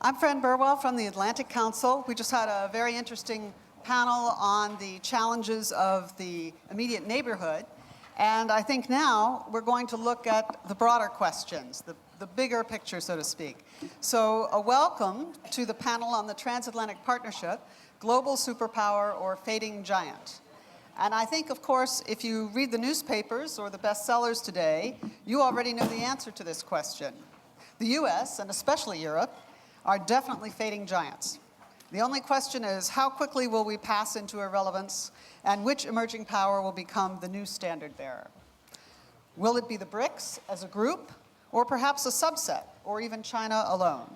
I'm Fran Burwell from the Atlantic Council. We just had a very interesting panel on the challenges of the immediate neighborhood. And I think now we're going to look at the broader questions, the bigger picture, so to speak. So a welcome to the panel on the Transatlantic Partnership, Global Superpower or Fading Giant. And I think, of course, if you read the newspapers or the bestsellers today, you already know the answer to this question. The US, and especially Europe, are definitely fading giants. The only question is, how quickly will we pass into irrelevance, and which emerging power will become the new standard bearer? Will it be the BRICS as a group, or perhaps a subset, or even China alone?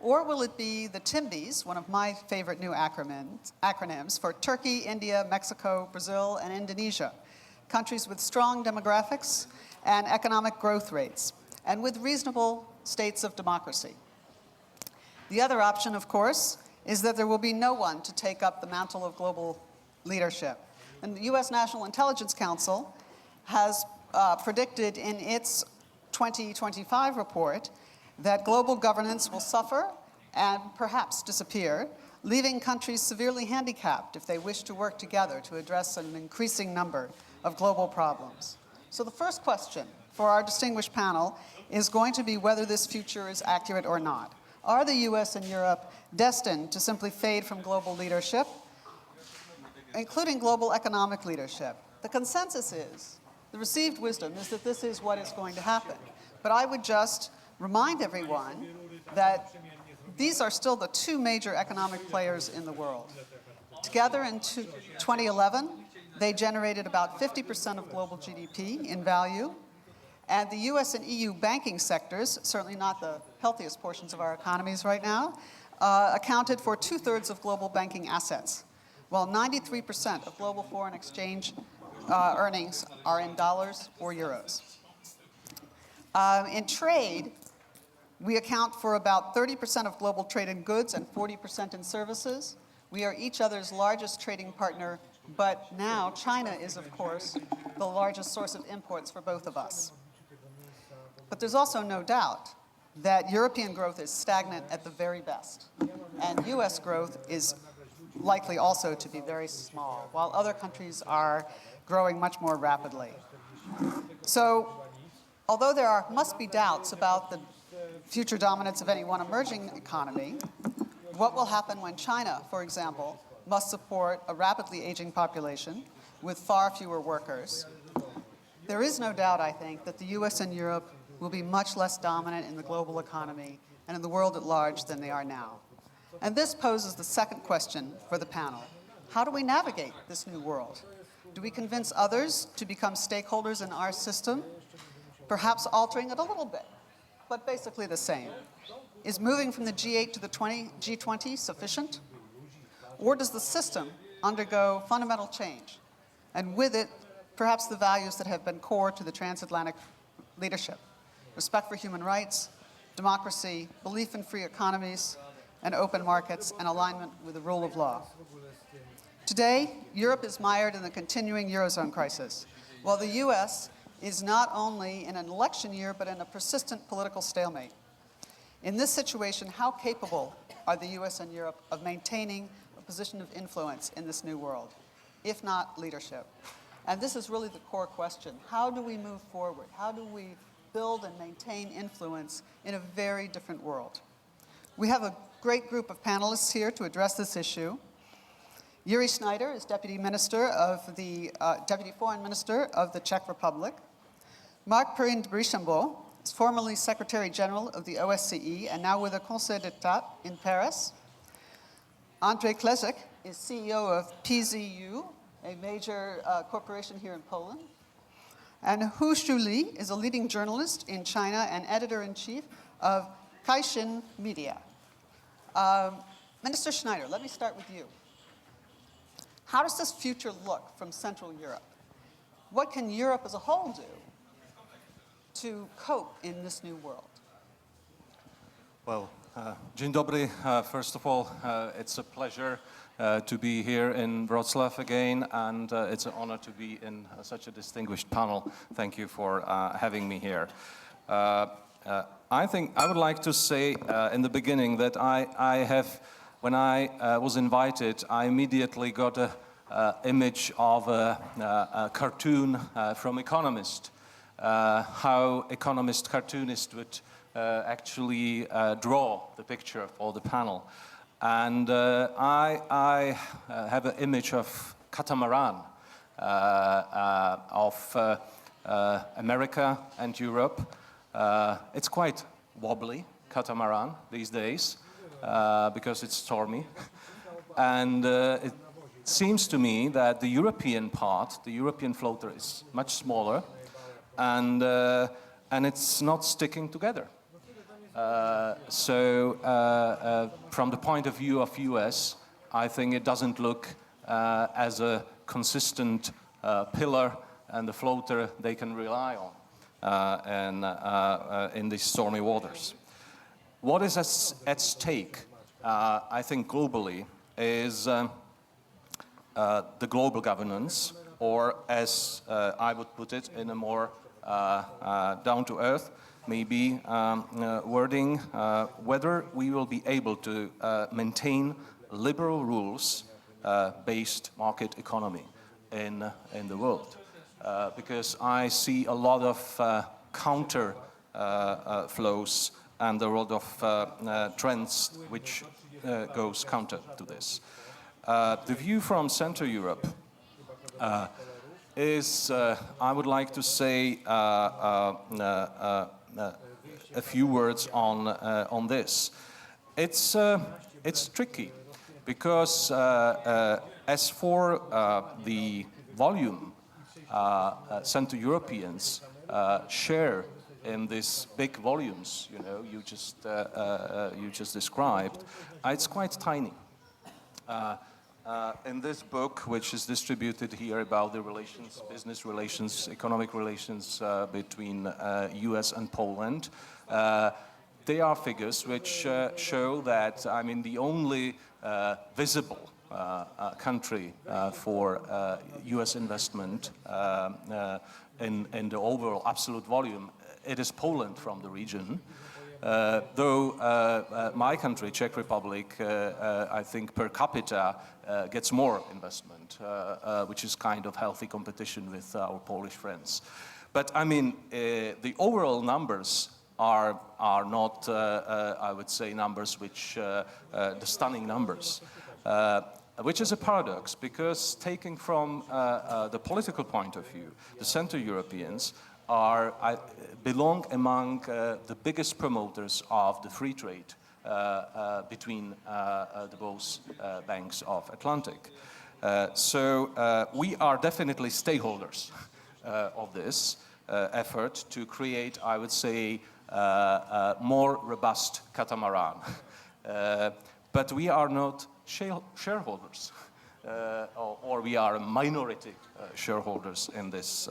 Or will it be the TIMBYs, one of my favorite new acronyms for Turkey, India, Mexico, Brazil, and Indonesia, countries with strong demographics and economic growth rates, and with reasonable states of democracy? The other option, of course, is that there will be no one to take up the mantle of global leadership. And the US National Intelligence Council has predicted in its 2025 report that global governance will suffer and perhaps disappear, leaving countries severely handicapped if they wish to work together to address an increasing number of global problems. So the first question for our distinguished panel is going to be whether this future is accurate or not. Are the US and Europe destined to simply fade from global leadership, including global economic leadership? The consensus is, the received wisdom is that this is what is going to happen. But I would just remind everyone that these are still the two major economic players in the world. Together in 2011, they generated about 50% of global GDP in value. And the US and EU banking sectors, certainly not the healthiest portions of our economies right now, accounted for 2/3 of global banking assets, while 93% of global foreign exchange earnings are in dollars or euros. In trade, we account for about 30% of global trade in goods and 40% in services. We are each other's largest trading partner, but now China is, of course, the largest source of imports for both of us. But there's also no doubt that European growth is stagnant at the very best, and US growth is likely also to be very small, while other countries are growing much more rapidly. So, although there must be doubts about the future dominance of any one emerging economy, what will happen when China, for example, must support a rapidly aging population with far fewer workers? There is no doubt, I think, that the US and Europe will be much less dominant in the global economy and in the world at large than they are now. And this poses the second question for the panel. How do we navigate this new world? Do we convince others to become stakeholders in our system, perhaps altering it a little bit, but basically the same? Is moving from the G8 to the G20 sufficient? Or does the system undergo fundamental change? And with it, perhaps the values that have been core to the transatlantic leadership: respect for human rights, democracy, belief in free economies and open markets, and alignment with the rule of law. Today, Europe is mired in the continuing Eurozone crisis, while the US is not only in an election year, but in a persistent political stalemate. In this situation, how capable are the US and Europe of maintaining a position of influence in this new world, if not leadership? And this is really the core question. How do we move forward? How do we build and maintain influence in a very different world? We have a great group of panelists here to address this issue. Jiri Schneider is Deputy Foreign Minister of the Czech Republic. Marc Perrin de Brichambaut is formerly Secretary General of the OSCE and now with the Conseil d'État in Paris. Andrzej Klesyk is CEO of PZU, a major corporation here in Poland. And Shuli is a leading journalist in China and editor-in-chief of Caixin Media. Minister Schneider, let me start with you. How does this future look from Central Europe? What can Europe as a whole do to cope in this new world? Well, dzień dobry. First of all, it's a pleasure to be here in Wroclaw again, and it's an honor to be in such a distinguished panel. Thank you for having me here. I think I would like to say in the beginning that when I was invited, I immediately got a image of a cartoon from Economist, how Economist cartoonist would actually draw the picture for the panel. And I have an image of catamaran of America and Europe. It's quite wobbly, catamaran, these days, because it's stormy. And it seems to me that the European part, the European floater, is much smaller, and it's not sticking together. So from the point of view of US, I think it doesn't look as a consistent pillar and the floater they can rely on in these stormy waters. What is at stake, I think globally, is the global governance, or as I would put it in a more down-to-earth, maybe wording, whether we will be able to maintain liberal rules-based market economy in the world. Because I see a lot of counter flows and a lot of trends which goes counter to this. The view from Central Europe is, I would like to say a few words on this. It's tricky because as for the volume Central Europeans share in these big volumes, you just described, it's quite tiny. In this book, which is distributed here about the relations, business relations, economic relations between US and Poland, there are figures which show that, I mean, the only visible country for US investment in the overall absolute volume, it is Poland from the region. Though my country, Czech Republic, I think per capita gets more investment, which is kind of healthy competition with our Polish friends. But I mean, the overall numbers are not, I would say, numbers which, the stunning numbers. Which is a paradox, because taking from the political point of view, the Central Europeans belong among the biggest promoters of the free trade between the both banks of Atlantic. So we are definitely stakeholders of this effort to create, I would say, more robust catamaran. But we are not shareholders, or we are minority shareholders in this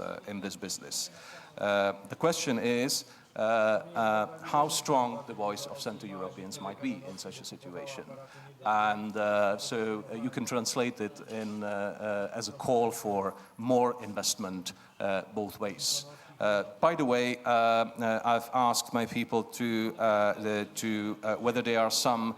business. The question is how strong the voice of Central Europeans might be in such a situation, and so you can translate it as a call for more investment both ways. By the way, I've asked my people to whether there are some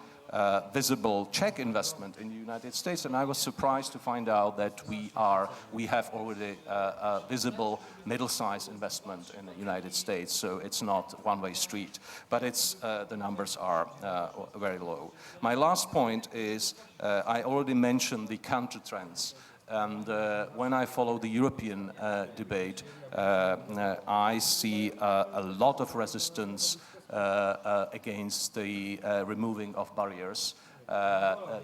visible Czech investment in the United States, and I was surprised to find out that we have already a visible middle-sized investment in the United States. So it's not one-way street, but the numbers are very low. My last point is I already mentioned the counter trends. And when I follow the European debate, I see a lot of resistance against the removing of barriers.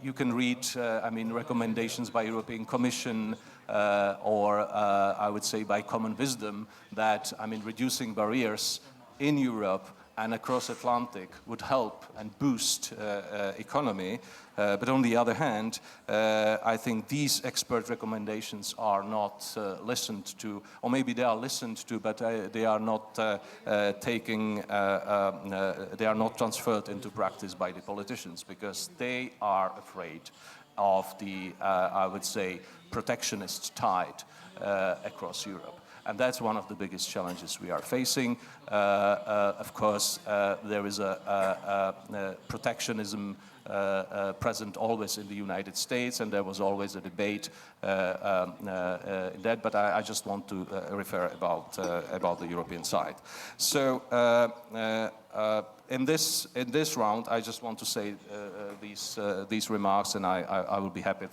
You can read, recommendations by European Commission or I would say by common wisdom that, reducing barriers in Europe and across Atlantic would help and boost economy. But on the other hand, I think these expert recommendations are not listened to, or maybe they are listened to, but they are not they are not transferred into practice by the politicians, because they are afraid of the, I would say, protectionist tide across Europe. And that's one of the biggest challenges we are facing. Of course, there is a protectionism present always in the United States, and there was always a debate in that, but I just want to refer about the European side. So in this round, I just want to say these remarks, and I will be happy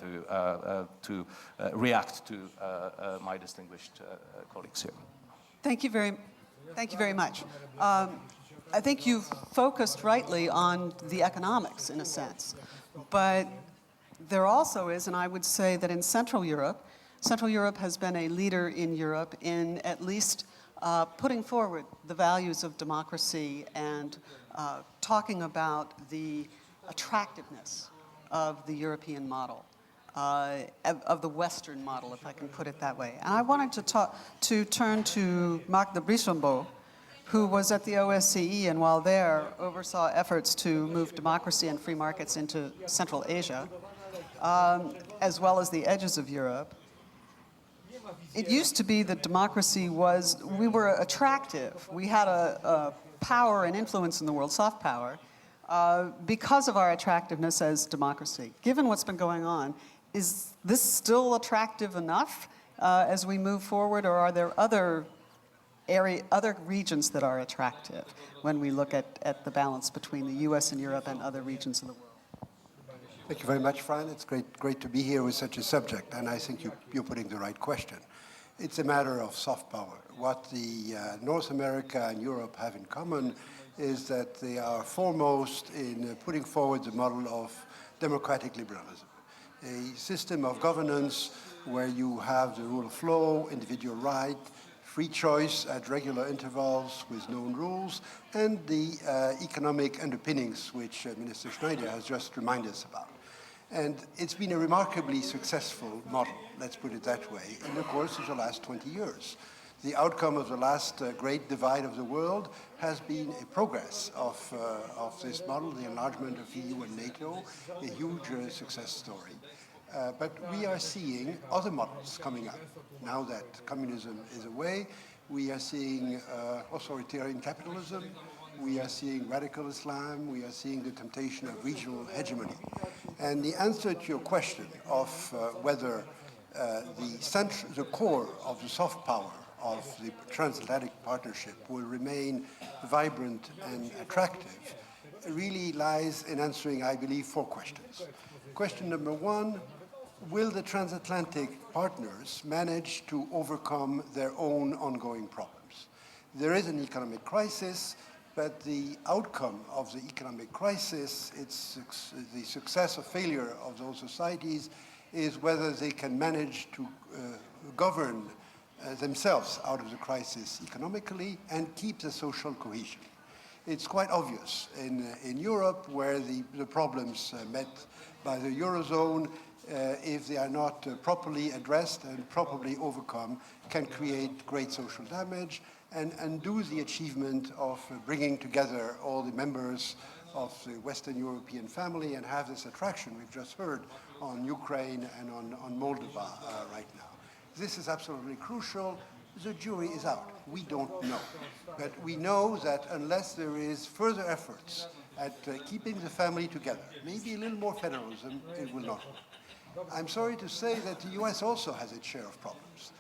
to react to my distinguished colleagues here. Thank you very much. I think you've focused rightly on the economics, in a sense. But there also is, and I would say that in Central Europe has been a leader in Europe in at least putting forward the values of democracy and talking about the attractiveness of the European model, of the Western model, if I can put it that way. And I wanted to turn to Marc de Brichambaut, who was at the OSCE and while there oversaw efforts to move democracy and free markets into Central Asia, as well as the edges of Europe. It used to be that democracy we were attractive. We had a power and influence in the world, soft power, because of our attractiveness as democracy. Given what's been going on, is this still attractive enough as we move forward, or are there other regions that are attractive when we look at the balance between the US and Europe and other regions of the world? Thank you very much, Fran. It's great to be here with such a subject, and I think you're putting the right question. It's a matter of soft power. What the North America and Europe have in common is that they are foremost in putting forward the model of democratic liberalism, a system of governance where you have the rule of law, individual right, free choice at regular intervals with known rules, and the economic underpinnings which Minister Schneider has just reminded us about. And it's been a remarkably successful model, let's put it that way, in the course of the last 20 years. The outcome of the last great divide of the world has been a progress of this model, the enlargement of EU and NATO, a huge success story. But we are seeing other models coming up. Now that communism is away, we are seeing authoritarian capitalism, we are seeing radical Islam, we are seeing the temptation of regional hegemony. And the answer to your question of whether the core of the soft power of the Transatlantic Partnership will remain vibrant and attractive really lies in answering, I believe, 4 questions. Question number 1, will the transatlantic partners manage to overcome their own ongoing problems? There is an economic crisis, but the outcome of the economic crisis, the success or failure of those societies, is whether they can manage to govern themselves out of the crisis economically and keep the social cohesion. It's quite obvious in Europe, where the problems met by the Eurozone, if they are not properly addressed and properly overcome, can create great social damage and undo the achievement of bringing together all the members of the Western European family and have this attraction we've just heard on Ukraine and on Moldova right now. This is absolutely crucial. The jury is out. We don't know. But we know that unless there is further efforts at keeping the family together, maybe a little more federalism, it will not work. I'm sorry to say that the US also has its share of problems.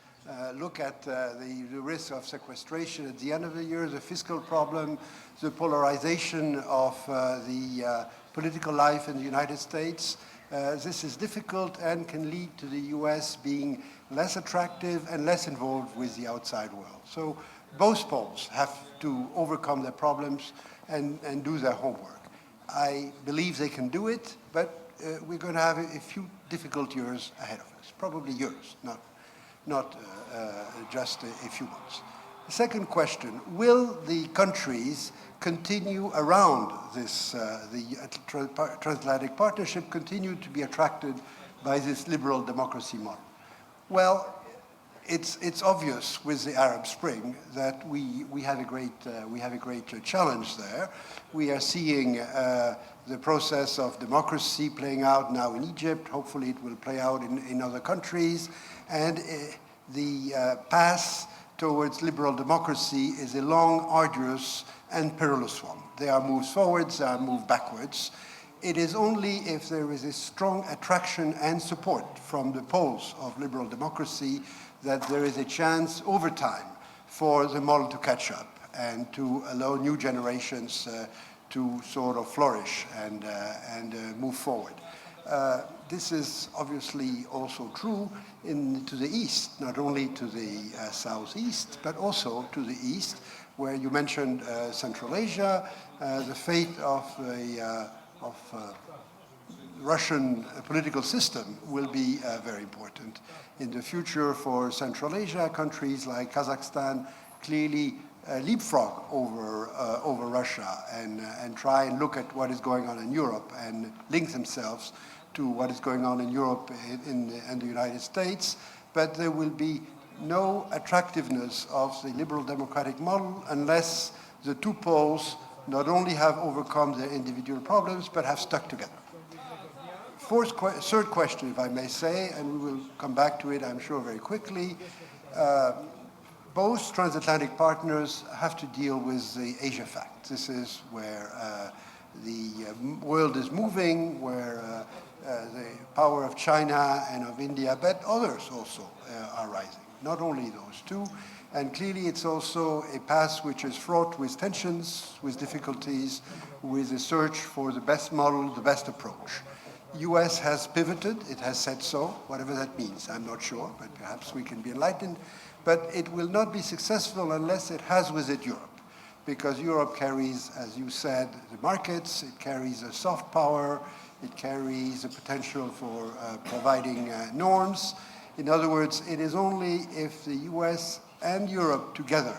Look at the risk of sequestration at the end of the year, the fiscal problem, the polarization of the political life in the United States. This is difficult and can lead to the US being less attractive and less involved with the outside world. So both poles have to overcome their problems and do their homework. I believe they can do it, but we're going to have a few difficult years ahead of us, probably years, not just a few months. The second question, will the countries continue around this, the Transatlantic Partnership, continue to be attracted by this liberal democracy model? Well, it's obvious with the Arab Spring that we have a great challenge there. We are seeing the process of democracy playing out now in Egypt. Hopefully it will play out in other countries. And the path towards liberal democracy is a long, arduous, and perilous one. There are moves forwards, there are moves backwards. It is only if there is a strong attraction and support from the poles of liberal democracy that there is a chance over time for the model to catch up and to allow new generations to sort of flourish and move forward. This is obviously also true to the east, not only to the southeast, but also to the east, where you mentioned Central Asia. The fate of the Russian political system will be very important in the future for Central Asia. Countries like Kazakhstan clearly leapfrog over Russia and try and look at what is going on in Europe and link themselves to what is going on in Europe and the United States. But there will be no attractiveness of the liberal democratic model unless the two poles not only have overcome their individual problems, but have stuck together. Third question, if I may say, and we will come back to it, I'm sure, very quickly. Both transatlantic partners have to deal with the Asia fact. This is where the world is moving, where the power of China and of India, but others also are rising, not only those two. And clearly it's also a path which is fraught with tensions, with difficulties, with a search for the best model, the best approach. US has pivoted, it has said so, whatever that means, I'm not sure, but perhaps we can be enlightened. But it will not be successful unless it has with it Europe, because Europe carries, as you said, the markets, it carries a soft power, it carries the potential for providing norms. In other words, it is only if the US and Europe together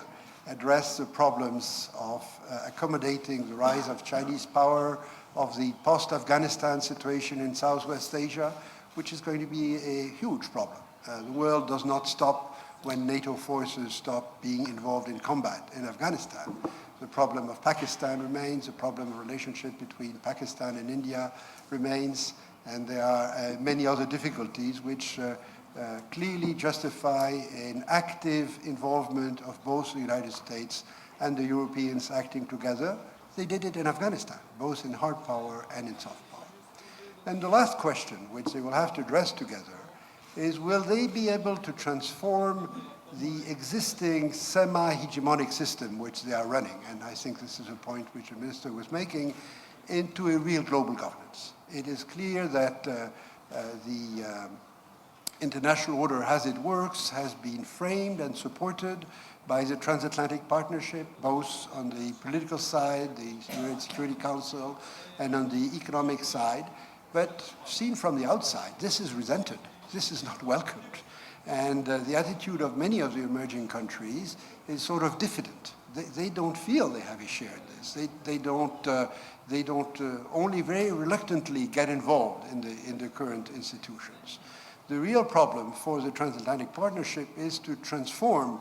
address the problems of accommodating the rise of Chinese power, of the post-Afghanistan situation in Southwest Asia, which is going to be a huge problem. The world does not stop when NATO forces stop being involved in combat in Afghanistan. The problem of Pakistan remains, the problem of relationship between Pakistan and India remains, and there are many other difficulties which clearly justify an active involvement of both the United States and the Europeans acting together. They did it in Afghanistan, both in hard power and in soft power. And the last question, which they will have to address together, is will they be able to transform the existing semi-hegemonic system which they are running, and I think this is a point which the minister was making, into a real global governance. It is clear that the international order as it works has been framed and supported by the Transatlantic Partnership, both on the political side, the UN Security Council, and on the economic side. But seen from the outside, this is resented. This is not welcomed. And the attitude of many of the emerging countries is sort of diffident. They don't feel they have a share in this. They don't only very reluctantly get involved in the current institutions. The real problem for the Transatlantic Partnership is to transform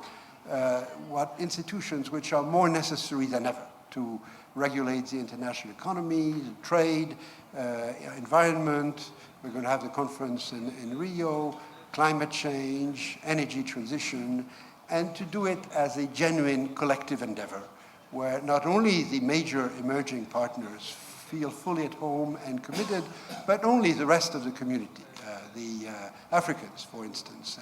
what institutions which are more necessary than ever to regulate the international economy, the trade, environment. We're going to have the conference in Rio, climate change, energy transition, and to do it as a genuine collective endeavor, where not only the major emerging partners feel fully at home and committed, but only the rest of the community, the Africans, for instance,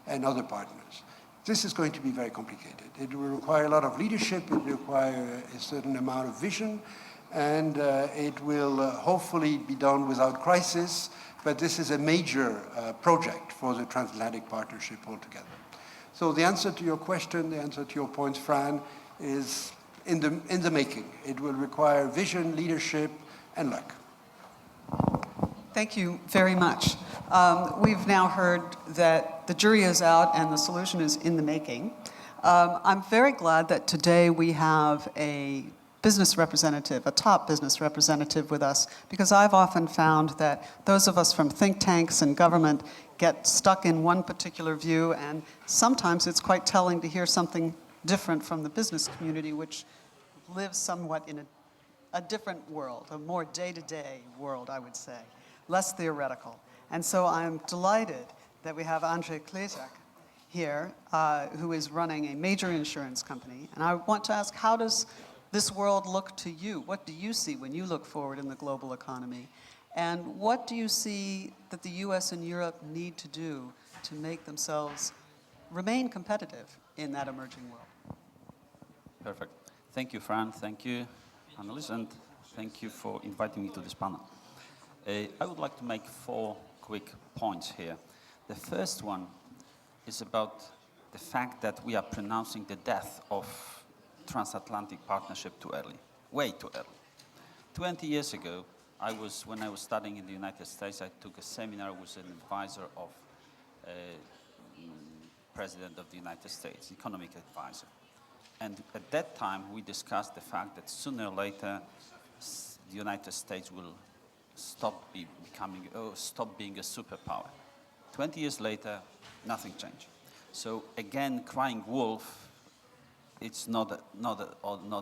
and other partners. This is going to be very complicated. It will require a lot of leadership, it will require a certain amount of vision, and it will hopefully be done without crisis, but this is a major project for the Transatlantic Partnership altogether. So the answer to your question, the answer to your points, Fran, is in the making. It will require vision, leadership, and luck. Thank you very much. We've now heard that the jury is out and the solution is in the making. I'm very glad that today we have a business representative, a top business representative with us, because I've often found that those of us from think tanks and government get stuck in one particular view, and sometimes it's quite telling to hear something different from the business community, which lives somewhat in a different world, a more day-to-day world, I would say, less theoretical. And so I'm delighted that we have Andrzej Klesyk here, who is running a major insurance company. And I want to ask, how does this world look to you? What do you see when you look forward in the global economy? And what do you see that the US and Europe need to do to make themselves remain competitive in that emerging world? Perfect. Thank you, Fran. Thank you, panelists, and thank you for inviting me to this panel. I would like to make 4 quick points here. The first one is about the fact that we are pronouncing the death of transatlantic partnership too early, way too early. 20 years ago, when I was studying in the United States, I took a seminar with an advisor of President of the United States, economic advisor. And at that time, we discussed the fact that sooner or later, the United States will stop being a superpower. 20 years later, nothing changed. So again, crying wolf, it's not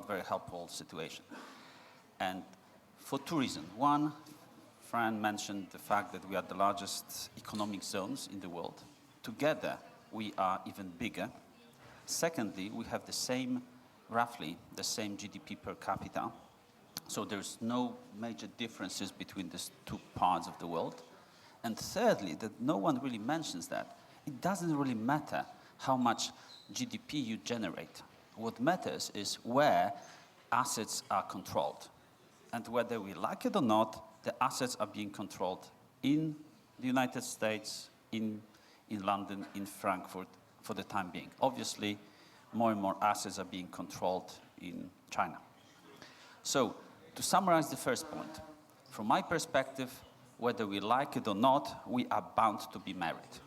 very helpful situation. And for 2 reasons. One, Fran mentioned the fact that we are the largest economic zones in the world. Together, we are even bigger. Secondly, we have roughly the same GDP per capita. So there's no major differences between these 2 parts of the world. And thirdly, that no one really mentions that, it doesn't really matter how much GDP you generate. What matters is where assets are controlled. And whether we like it or not, the assets are being controlled in the United States, in London, in Frankfurt, for the time being. Obviously, more and more assets are being controlled in China. So, to summarize the first point, from my perspective, whether we like it or not, we are bound to be married.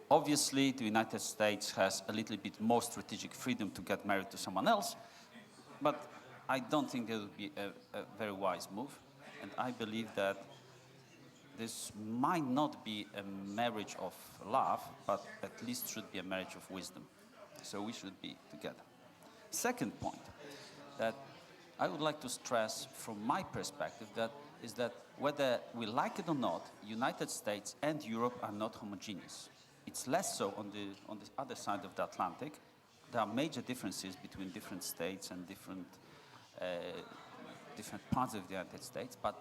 Obviously, the United States has a little bit more strategic freedom to get married to someone else, but I don't think that would be a very wise move. And I believe that this might not be a marriage of love, but at least should be a marriage of wisdom. So we should be together. Second point that I would like to stress from my perspective is that whether we like it or not, United States and Europe are not homogeneous. It's less so on the other side of the Atlantic. There are major differences between different states and different parts of the United States, but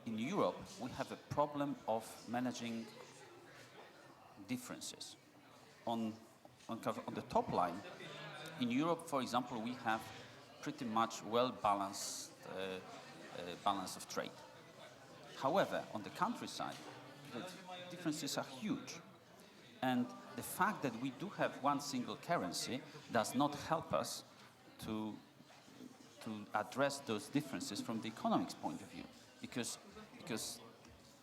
in Europe, we have a problem of managing differences. On the top line, in Europe, for example, we have pretty much well-balanced balance of trade. However, on the countryside, the differences are huge. And the fact that we do have one single currency does not help us to address those differences from the economics point of view. Because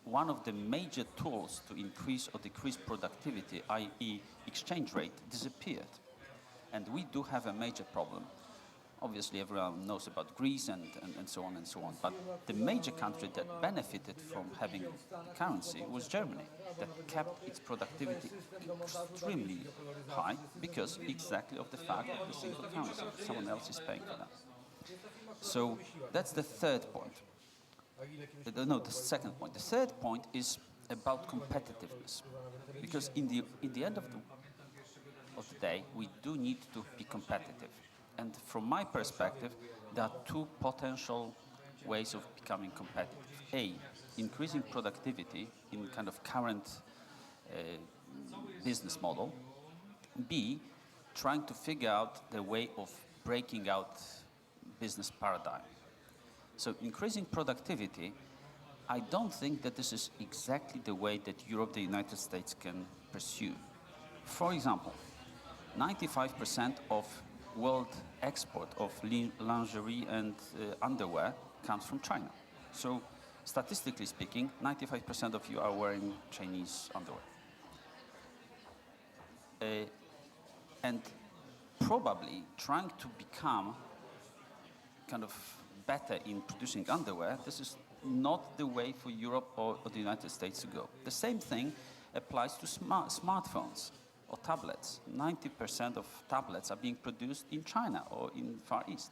one of the major tools to increase or decrease productivity, i.e. exchange rate, disappeared. And we do have a major problem. Obviously, everyone knows about Greece and so on and so on. But the major country that benefited from having currency was Germany, that kept its productivity extremely high because exactly of the fact of the single currency. Someone else is paying for that. So that's the third point. No, the second point. The third point is about competitiveness. Because in the end of the day, we do need to be competitive. And from my perspective, there are 2 potential ways of becoming competitive. A, increasing productivity in kind of current business model. B, trying to figure out the way of breaking out business paradigm. So increasing productivity, I don't think that this is exactly the way that Europe, the United States can pursue. For example, 95% of world export of lingerie and underwear comes from China. So statistically speaking, 95% of you are wearing Chinese underwear. And probably trying to become kind of better in producing underwear, this is not the way for Europe or the United States to go. The same thing applies to smartphones or tablets. 90% of tablets are being produced in China or in Far East.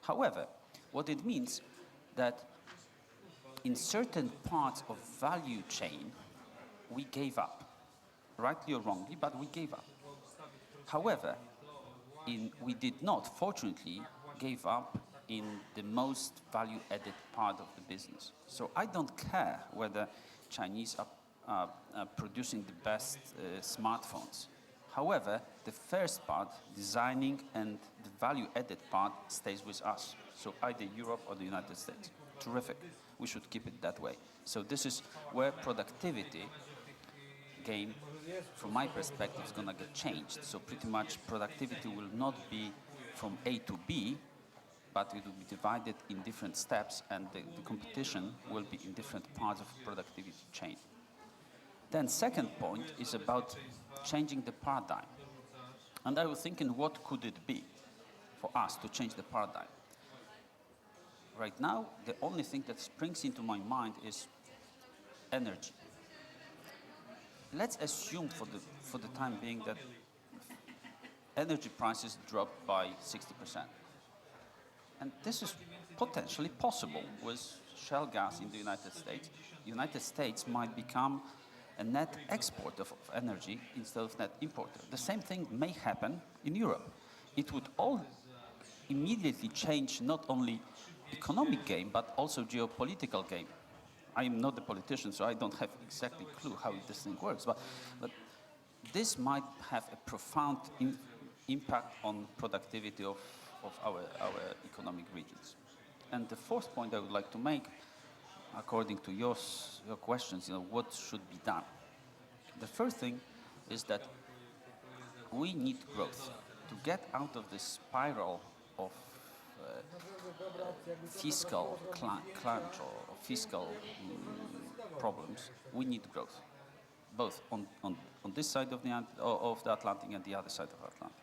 However, what it means that in certain parts of value chain, we gave up. Rightly or wrongly, but we gave up. However, we did not, fortunately, give up in the most value-added part of the business. So I don't care whether Chinese are producing the best smartphones. However, the first part, designing, and the value-added part stays with us. So either Europe or the United States. Terrific. We should keep it that way. So this is where productivity game, from my perspective, is going to get changed. So pretty much productivity will not be from A to B, but it will be divided in different steps, and the competition will be in different parts of productivity chain. Then second point is about changing the paradigm. And I was thinking, what could it be for us to change the paradigm? Right now, the only thing that springs into my mind is energy. Let's assume for the time being that energy prices drop by 60%. And this is potentially possible with shale gas in the United States. The United States might become a net exporter of energy instead of net importer. The same thing may happen in Europe. It would all immediately change not only economic game, but also geopolitical game. I am not a politician, so I don't have exactly clue how this thing works, but this might have a profound impact on productivity of our economic regions. And the fourth point I would like to make, according to your questions, what should be done? The first thing is that we need growth to get out of this spiral of fiscal crunch or fiscal problems. We need growth, both on this side of the Atlantic and the other side of the Atlantic.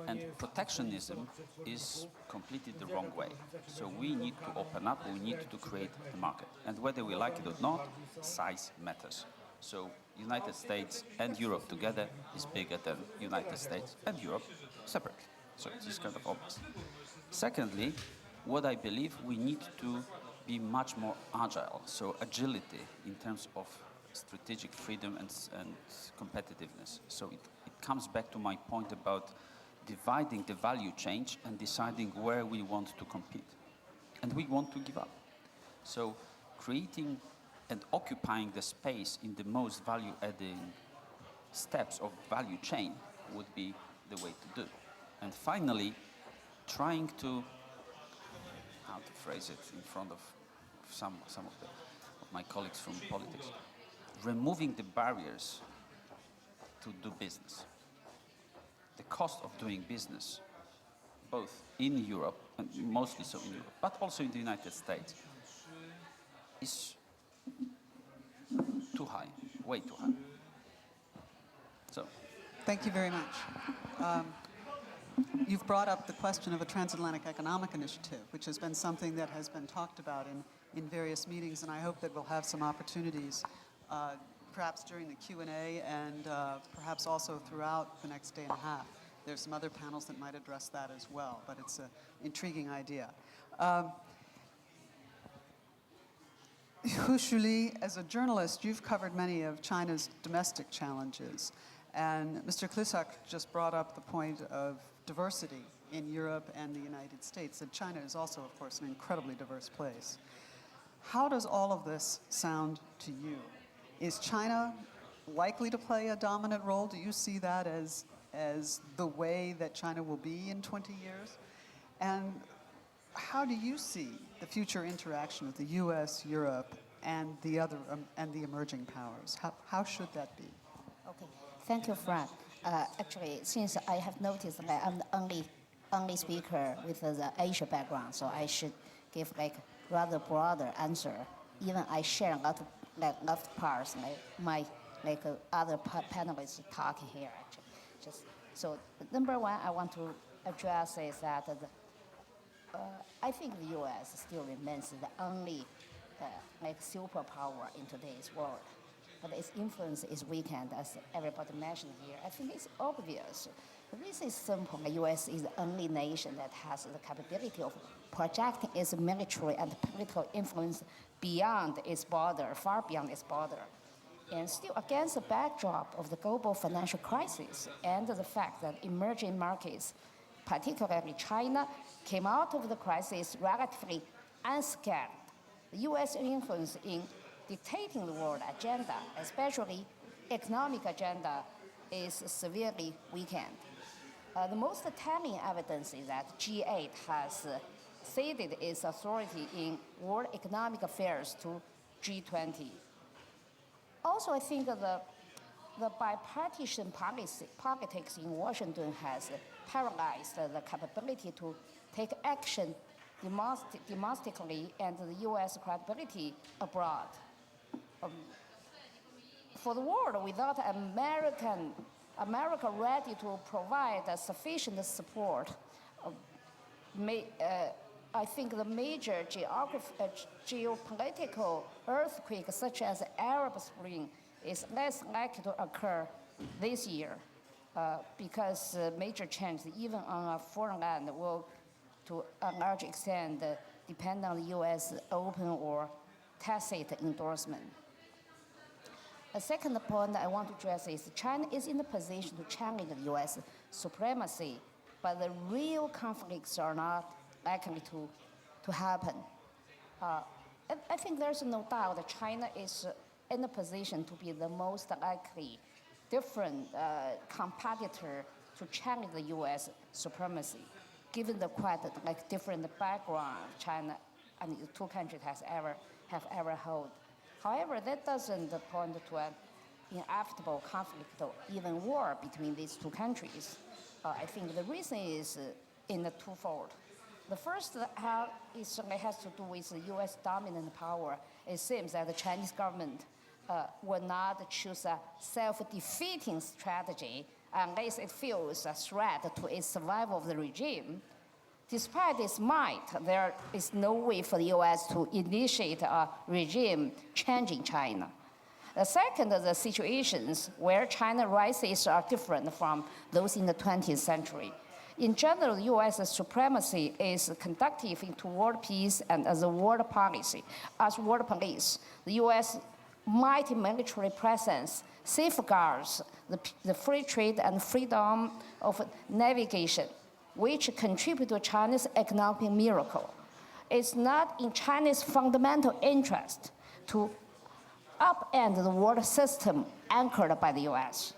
And protectionism is completely the wrong way. So we need to open up, we need to create the market. And whether we like it or not, size matters. So United States and Europe together is bigger than United States and Europe separately. So it's kind of obvious. Secondly, what I believe, we need to be much more agile. So agility in terms of strategic freedom and competitiveness. So it comes back to my point about dividing the value chain and deciding where we want to compete. And we want to give up. So creating and occupying the space in the most value-adding steps of value chain would be the way to do. And finally, trying to, how to phrase it in front of some of my colleagues from politics, removing the barriers to do business. The cost of doing business, both in Europe, and mostly so in Europe, but also in the United States, is too high, way too high. So. Thank you very much. You've brought up the question of a Transatlantic Economic Initiative, which has been something that has been talked about in various meetings, and I hope that we'll have some opportunities, perhaps during the Q&A and perhaps also throughout the next day and a half. There's some other panels that might address that as well, but it's an intriguing idea. Shuli, as a journalist, you've covered many of China's domestic challenges. And Mr. Klesyk just brought up the point of diversity in Europe and the United States, that China is also, of course, an incredibly diverse place. How does all of this sound to you? Is China likely to play a dominant role? Do you see that as the way that China will be in 20 years? And how do you see the future interaction with the US, Europe, and the other and the emerging powers? How should that be? Okay, thank you, Frank. Actually, since I have noticed that I'm the only speaker with the Asia background, so I should give like rather broader answer. Even I share a lot of parts, like other panelists talking here. Actually, just so number one, I want to address is that I think the U.S. still remains the only superpower in today's world. But its influence is weakened, as everybody mentioned here. I think it's obvious. The reason is simple. The U.S. is the only nation that has the capability of projecting its military and political influence beyond its border, far beyond its border. And still against the backdrop of the global financial crisis and the fact that emerging markets, particularly China, came out of the crisis relatively unscathed. The US influence in dictating the world agenda, especially economic agenda, is severely weakened. The most telling evidence is that G8 has ceded its authority in world economic affairs to G20. Also, I think the bipartisan politics in Washington has paralyzed the capability to take action domestically and the U.S. credibility abroad. For the world, without America ready to provide sufficient support, I think the major geopolitical earthquake, such as the Arab Spring, is less likely to occur this year because major change, even on a foreign land, will, to a large extent, depend on the U.S. open or tacit endorsement. A second point I want to address is China is in a position to challenge the U.S. supremacy, but the real conflicts are not likely to happen. I think there's no doubt that China is in a position to be the most likely different competitor to challenge the U.S. supremacy, given the quite different background China and the two countries have ever held. However, that doesn't point to an inevitable conflict or even war between these two countries. I think the reason is in the twofold. The first has to do with the U.S. dominant power. It seems that the Chinese government will not choose a self-defeating strategy unless it feels a threat to its survival of the regime. Despite its might, there is no way for the U.S. to initiate a regime change in China. The second, the situations where China rises are different from those in the 20th century. In general, the U.S. supremacy is conducive to world peace and as a world policy. As world police, the U.S. mighty military presence safeguards the free trade and freedom of navigation, which contribute to China's economic miracle. It's not in China's fundamental interest to upend the world system anchored by the U.S.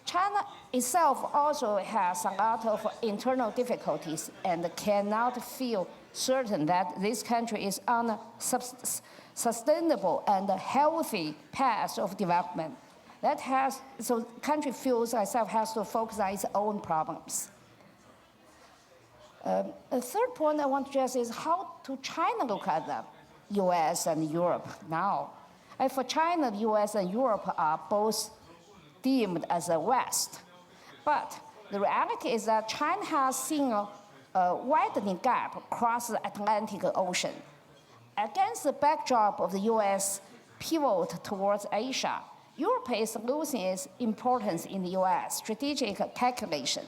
China itself also has a lot of internal difficulties and cannot feel certain that this country is on a sustainable and healthy path of development. So country feels itself has to focus on its own problems. The third point I want to address is how to China look at the U.S. and Europe now. And for China, the U.S. and Europe are both deemed as a West. But the reality is that China has seen a widening gap across the Atlantic Ocean. Against the backdrop of the U.S. pivot towards Asia, Europe is losing its importance in the U.S. strategic calculation.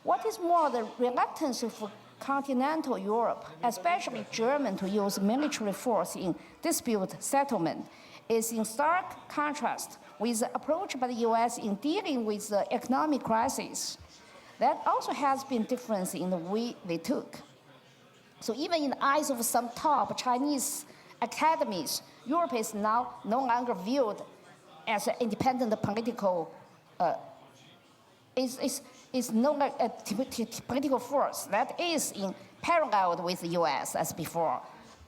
What is more, the reluctance of continental Europe, especially Germany, to use military force in dispute settlement is in stark contrast with the approach by the U.S. in dealing with the economic crisis. That also has been different in the way they took. So even in the eyes of some top Chinese academies, Europe is now no longer viewed as an independent political is no longer a political force that is in parallel with the U.S. as before.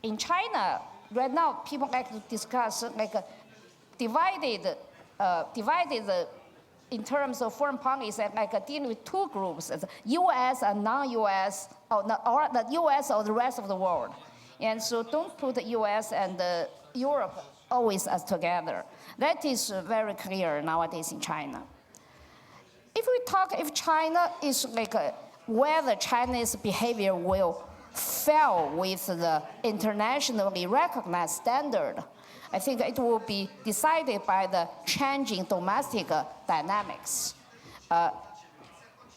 In China, right now, people like to discuss divided in terms of foreign policy, dealing with two groups, U.S. and non-U.S., or the U.S. or the rest of the world. And so don't put the U.S. and Europe always as together. That is very clear nowadays in China. If China is whether Chinese behavior will fail with the internationally recognized standard, I think it will be decided by the changing domestic dynamics.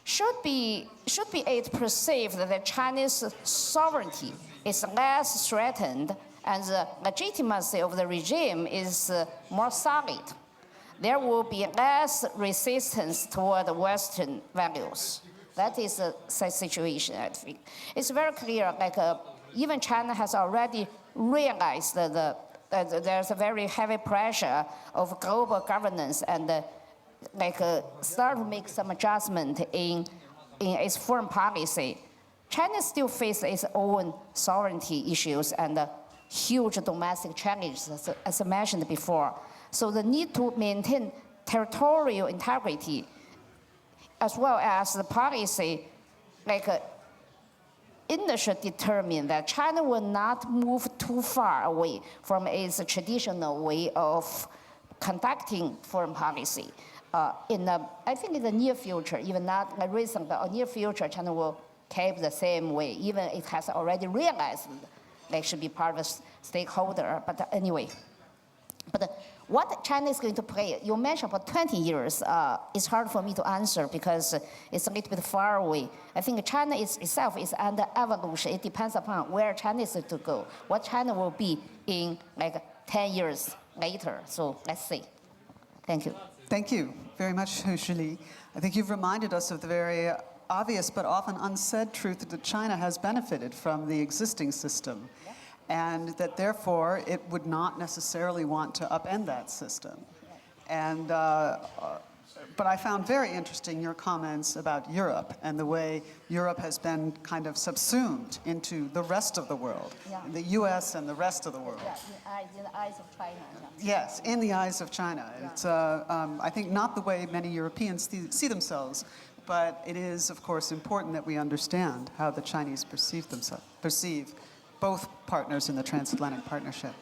Should be it perceived that Chinese sovereignty is less threatened and the legitimacy of the regime is more solid. There will be less resistance toward Western values. That is the situation, I think. It's very clear, even China has already realized that there's a very heavy pressure of global governance and start to make some adjustment in its foreign policy. China still faces its own sovereignty issues and huge domestic challenges, as I mentioned before. So the need to maintain territorial integrity, as well as the policy, industry determined that China will not move too far away from its traditional way of conducting foreign policy. I think in the near future, even not recent, but near future, China will keep the same way, even it has already realized they should be part of a stakeholder. But anyway, what China is going to play, you mentioned for 20 years, it's hard for me to answer because it's a little bit far away. I think China itself is under evolution. It depends upon where China is to go, what China will be in 10 years later. So let's see. Thank you. Thank you very much, Shuli. I think you've reminded us of the very obvious but often unsaid truth that China has benefited from the existing system, and that therefore it would not necessarily want to upend that system. And, but I found very interesting your comments about Europe and the way Europe has been kind of subsumed into the rest of the world, the US and the rest of the world. Yeah, in the eyes of China. Yes, in the eyes of China. It's, I think, not the way many Europeans see themselves, but it is, of course, important that we understand how the Chinese perceive both partners in the Transatlantic Partnership.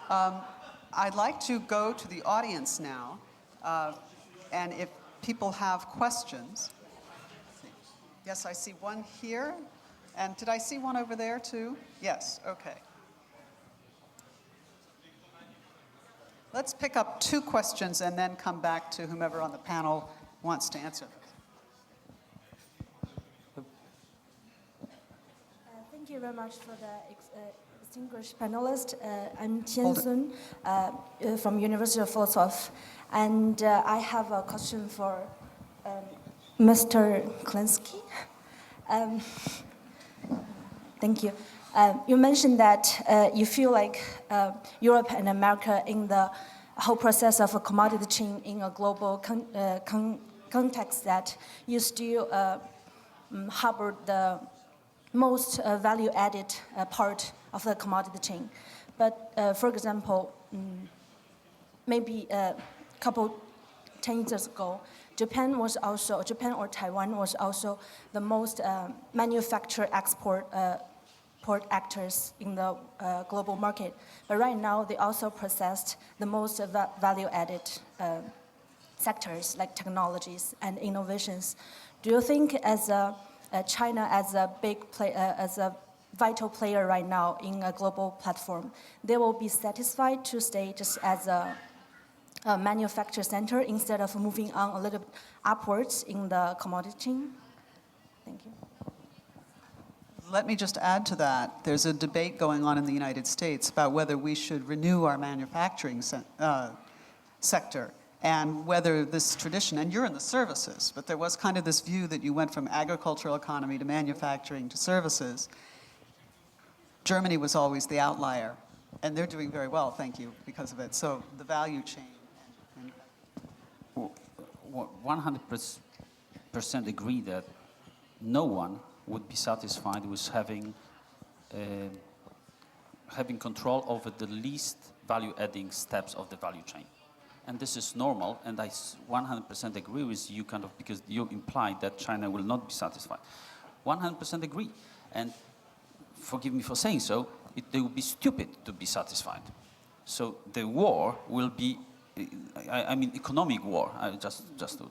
I'd like to go to the audience now, and if people have questions. Yes, I see one here, and did I see one over there too? Yes, okay. Let's pick up 2 questions and then come back to whomever on the panel wants to answer them. Thank you very much for the distinguished panelist. I'm Tian Sun from University of Wroclaw, and I have a question for Mr. Klesyk. Thank you. You mentioned that you feel like Europe and America in the whole process of a commodity chain in a global context that you still harbor the most value-added part of the commodity chain. But for example, maybe a couple 10 years ago, Japan or Taiwan was also the most manufacturer export actors in the global market. But right now, they also possessed the most value-added sectors like technologies and innovations. Do you think as China as a big as a vital player right now in a global platform, they will be satisfied to stay just as a manufacture center instead of moving on a little bit upwards in the commodity chain? Thank you. Let me just add to that. There's a debate going on in the United States about whether we should renew our manufacturing sector and whether this tradition, and you're in the services, but there was kind of this view that you went from agricultural economy to manufacturing to services. Germany was always the outlier, and they're doing very well, thank you, because of it. So the value chain. 100% agree that no one would be satisfied with having control over the least value-adding steps of the value chain. And this is normal, and I 100% agree with you, because you implied that China will not be satisfied. 100% agree, and forgive me for saying so, they would be stupid to be satisfied. So the war will be, I mean economic war, just to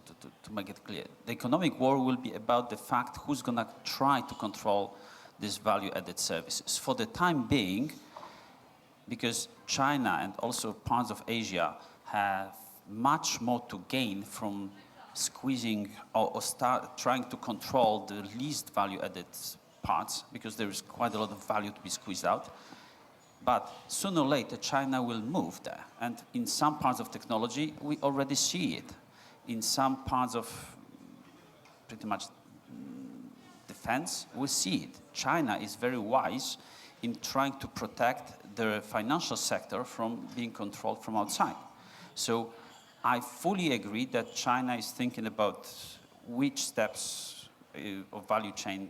make it clear. The economic war will be about the fact who's going to try to control these value-added services. For the time being, because China and also parts of Asia have much more to gain from squeezing or start trying to control the least value-added parts, because there is quite a lot of value to be squeezed out. But sooner or later, China will move there. And in some parts of technology, we already see it. In some parts of pretty much defense, we see it. China is very wise in trying to protect the financial sector from being controlled from outside. So I fully agree that China is thinking about which steps of value chain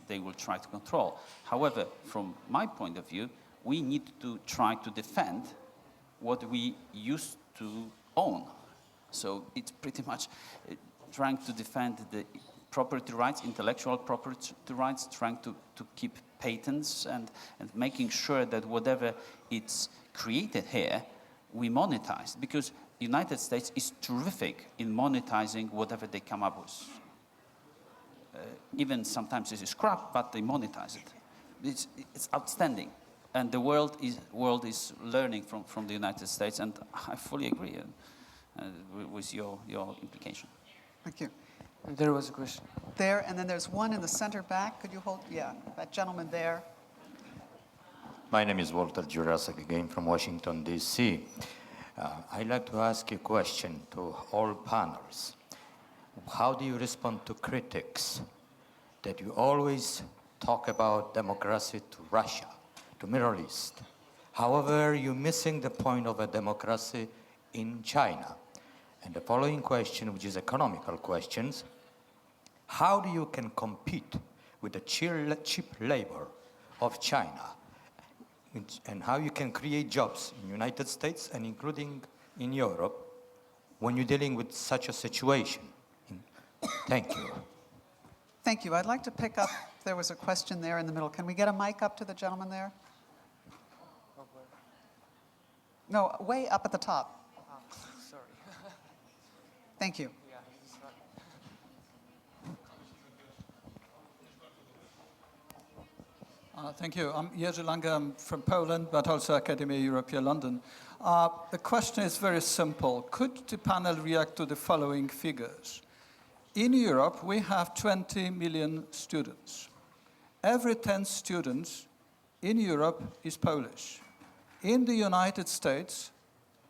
they will try to control. However, from my point of view, we need to try to defend what we used to own. So it's pretty much trying to defend the property rights, intellectual property rights, trying to keep patents and making sure that whatever it's created here, we monetize. Because the United States is terrific in monetizing whatever they come up with. Even sometimes this is crap, but they monetize it. It's outstanding. And the world is learning from the United States, and I fully agree with your implication. Thank you. And there was a question. There, and then there's one in the center back. Could you hold? Yeah, that gentleman there. My name is Walter Jurasek, again from Washington, D.C. I'd like to ask a question to all panels. How do you respond to critics that you always talk about democracy to Russia, to Middle East? However, you're missing the point of a democracy in China. And the following question, which is economical questions, how do you can compete with the cheap labor of China? And how you can create jobs in the United States and including in Europe when you're dealing with such a situation? Thank you. Thank you. I'd like to pick up, there was a question there in the middle. Can we get a mic up to the gentleman there? No, way up at the top. Sorry. Thank you. Thank you. I'm Jiri Lange. I'm from Poland, but also Academia Europea London. The question is very simple. Could the panel react to the following figures? In Europe, we have 20 million students. Every 10 students in Europe is Polish. In the United States,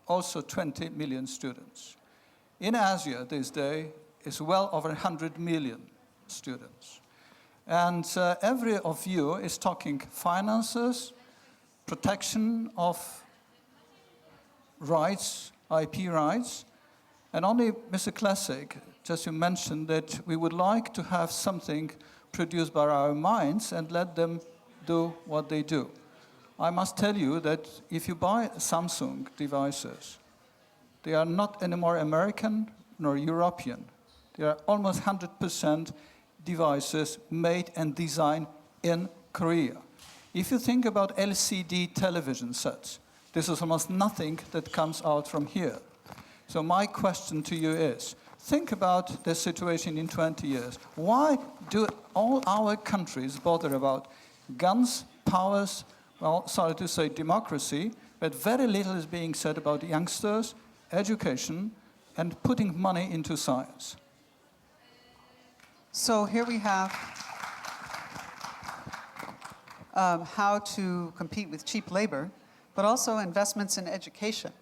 also 20 million students. In Asia, this day, is well over 100 million students. And every of you is talking finances, protection of rights, IP rights, and only Mr. Klesyk, just you mentioned that we would like to have something produced by our minds and let them do what they do. I must tell you that if you buy Samsung devices, they are not anymore American nor European. They are almost 100% devices made and designed in Korea. If you think about LCD television sets, this is almost nothing that comes out from here. So my question to you is, think about the situation in 20 years. Why do all our countries bother about guns, powers, well, sorry to say democracy, but very little is being said about youngsters, education, and putting money into science? So here we have how to compete with cheap labor, but also investments in education.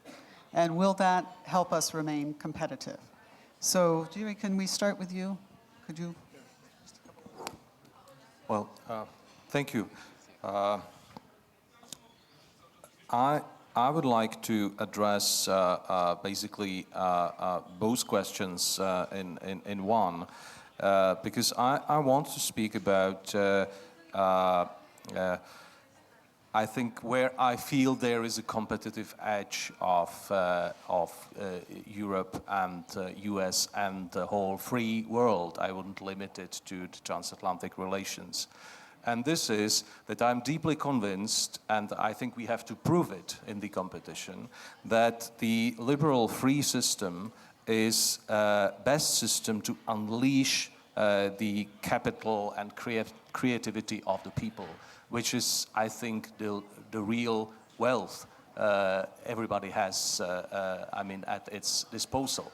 And will that help us remain competitive? So, Jiri, can we start with you? Could you? Well, thank you. I would like to address basically both questions in one, because I want to speak about I think where I feel there is a competitive edge of Europe and US and the whole free world. I wouldn't limit it to the transatlantic relations. And this is that I'm deeply convinced, and I think we have to prove it in the competition, that the liberal free system is best system to unleash the capital and creativity of the people, which is, I think, the real wealth everybody has, I mean, at its disposal.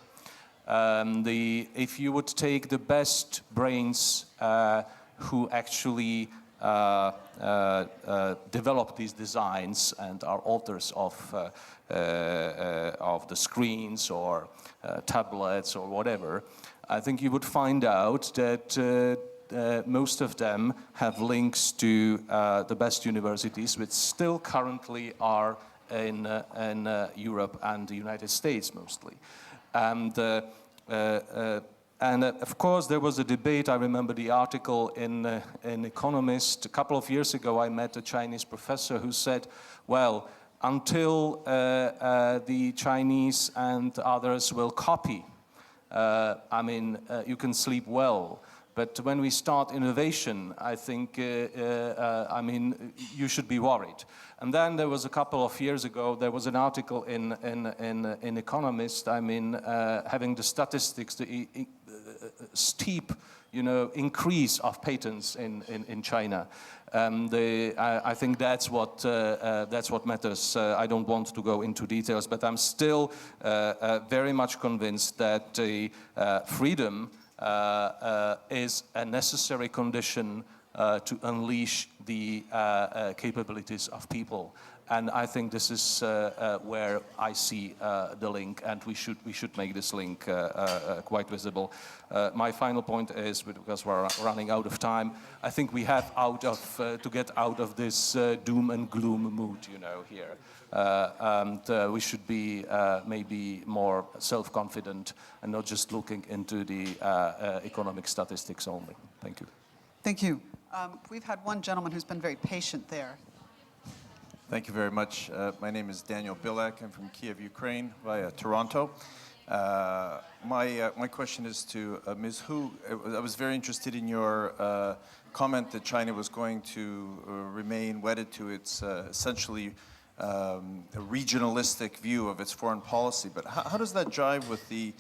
If you would take the best brains who actually develop these designs and are authors of the screens or tablets or whatever, I think you would find out that most of them have links to the best universities, which still currently are in Europe and the United States mostly. And of course, there was a debate. I remember the article in Economist. A couple of years ago, I met a Chinese professor who said, well, until the Chinese and others will copy, you can sleep well. But when we start innovation, I think, you should be worried. And then there was a couple of years ago, there was an article in Economist, having the statistics, the steep, increase of patents in China. I think that's what matters. I don't want to go into details, but I'm still very much convinced that freedom is a necessary condition to unleash the capabilities of people. And I think this is where I see the link, and we should make this link quite visible. My final point is, because we're running out of time, I think we have to get out of this doom and gloom mood, here. And we should be maybe more self-confident and not just looking into the economic statistics only. Thank you. Thank you. We've had one gentleman who's been very patient there. Thank you very much. My name is Daniel Bilek. I'm from Kiev, Ukraine, via Toronto. My question is to Ms. Hu. I was very interested in your comment that China was going to remain wedded to its essentially a regionalistic view of its foreign policy. But how does that jive with the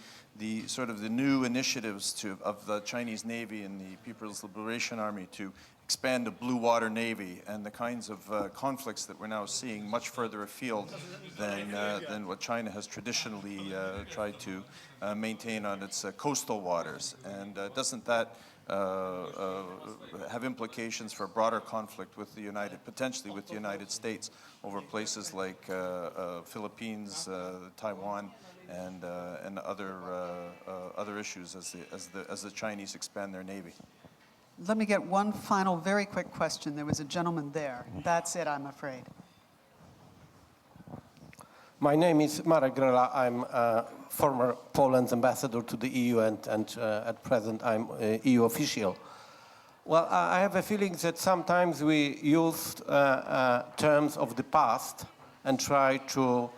sort of the new initiatives of the Chinese Navy and the People's Liberation Army to expand the blue water navy and the kinds of conflicts that we're now seeing much further afield than what China has traditionally tried to maintain on its coastal waters? And doesn't that have implications for a broader conflict with potentially with the United States over places like Philippines, Taiwan, and other issues as the Chinese expand their navy? Let me get one final very quick question. There was a gentleman there. That's it, I'm afraid. My name is Marc. I'm former Poland's ambassador to the EU, and at present I'm EU official. Well, I have a feeling that sometimes we use terms of the past and try to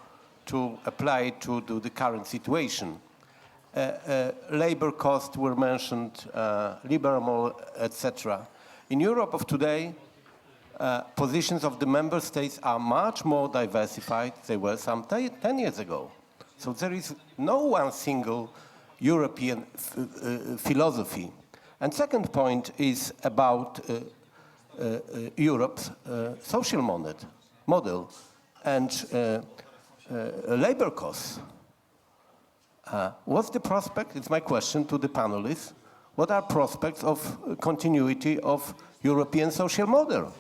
apply to the current situation. Labor costs were mentioned, liberal, etc. In Europe of today, positions of the member states are much more diversified than they were some 10 years ago. So there is no one single European philosophy. And second point is about Europe's social model and labor costs. What's the prospect? It's my question to the panelists. What are prospects of continuity of European social model?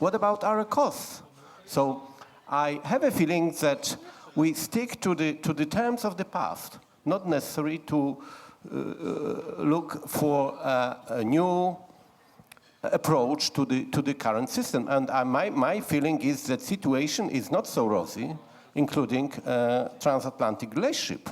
What about our costs? So I have a feeling that we stick to the terms of the past, not necessary to look for a new approach to the current system. And my feeling is that situation is not so rosy, including transatlantic relationship.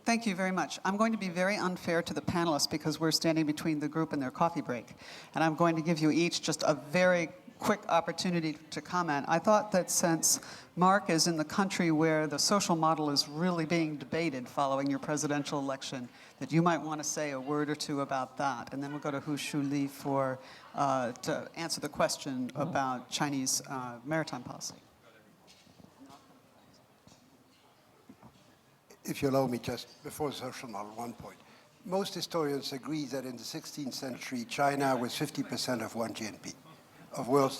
Thank you very much. I'm going to be very unfair to the panelists because we're standing between the group and their coffee break. And I'm going to give you each just a very quick opportunity to comment. I thought that since Marc is in the country where the social model is really being debated following your presidential election, that you might want to say a word or two about that. And then we'll go to Shuli to answer the question about Chinese maritime policy. If you allow me, just before the social model, one point. Most historians agree that in the 16th century, China was 50% of world's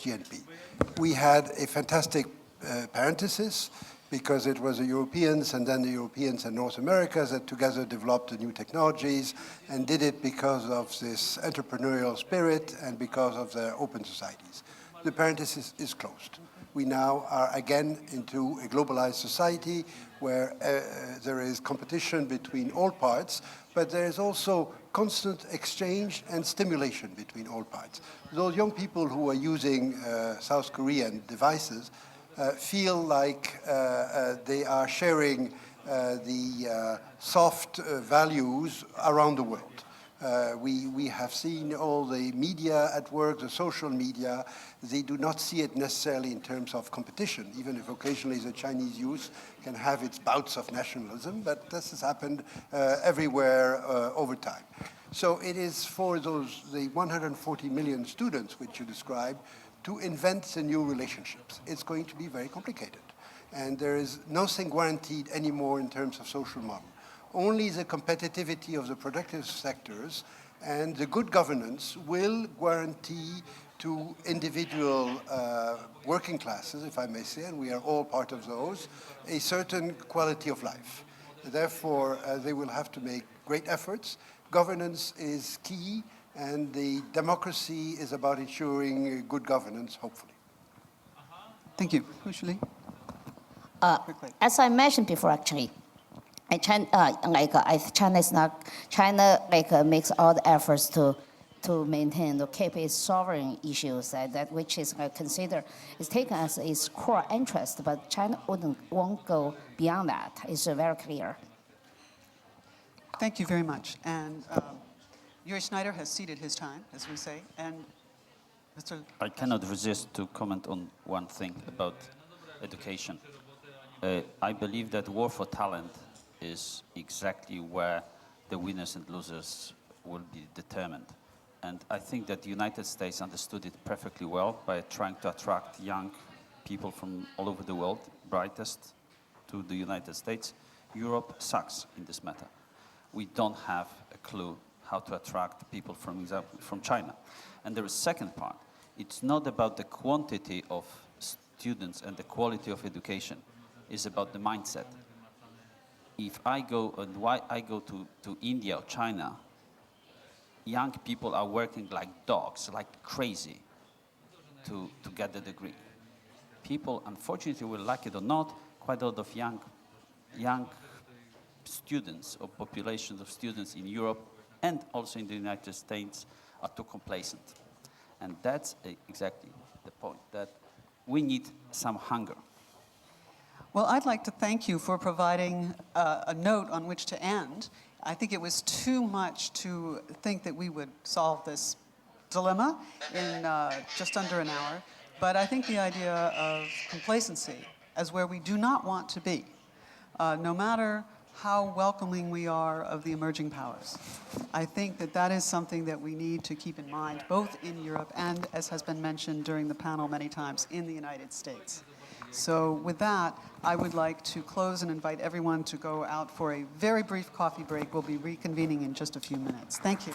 GNP. We had a fantastic parenthesis because it was the Europeans and then the Europeans and North Americas that together developed the new technologies and did it because of this entrepreneurial spirit and because of their open societies. The parenthesis is closed. We now are again into a globalized society where there is competition between all parts, but there is also constant exchange and stimulation between all parts. Those young people who are using South Korean devices feel like they are sharing the soft values around the world. We have seen all the media at work, the social media. They do not see it necessarily in terms of competition, even if occasionally the Chinese youth can have its bouts of nationalism, but this has happened everywhere over time. So it is for the 140 million students which you described to invent the new relationships. It's going to be very complicated. And there is nothing guaranteed anymore in terms of social model. Only the competitivity of the productive sectors and the good governance will guarantee to individual working classes, if I may say, and we are all part of those, a certain quality of life. Therefore, they will have to make great efforts. Governance is key, and the democracy is about ensuring good governance, hopefully. Thank you. Shuli? As I mentioned before, actually, China is not. China makes all the efforts to maintain, to keep its sovereign issues that which is considered is taken as its core interest, but China won't go beyond that. It's very clear. Thank you very much. And Jiri Schneider has ceded his time, as we say, and Mr. I cannot resist to comment on one thing about education. I believe that war for talent is exactly where the winners and losers will be determined. And I think that the United States understood it perfectly well by trying to attract young people from all over the world, brightest, to the United States. Europe sucks in this matter. We don't have a clue how to attract people from China. And the second part, it's not about the quantity of students and the quality of education. It's about the mindset. If I go, and why I go to India or China, young people are working like dogs, like crazy, to get the degree. People, unfortunately, will like it or not, quite a lot of young students or populations of students in Europe and also in the United States are too complacent. And that's exactly the point, that we need some hunger. Well, I'd like to thank you for providing a note on which to end. I think it was too much to think that we would solve this dilemma in just under an hour. But I think the idea of complacency as where we do not want to be, no matter how welcoming we are of the emerging powers, I think that that is something that we need to keep in mind, both in Europe and, as has been mentioned during the panel many times, in the United States. So with that, I would like to close and invite everyone to go out for a very brief coffee break. We'll be reconvening in just a few minutes. Thank you.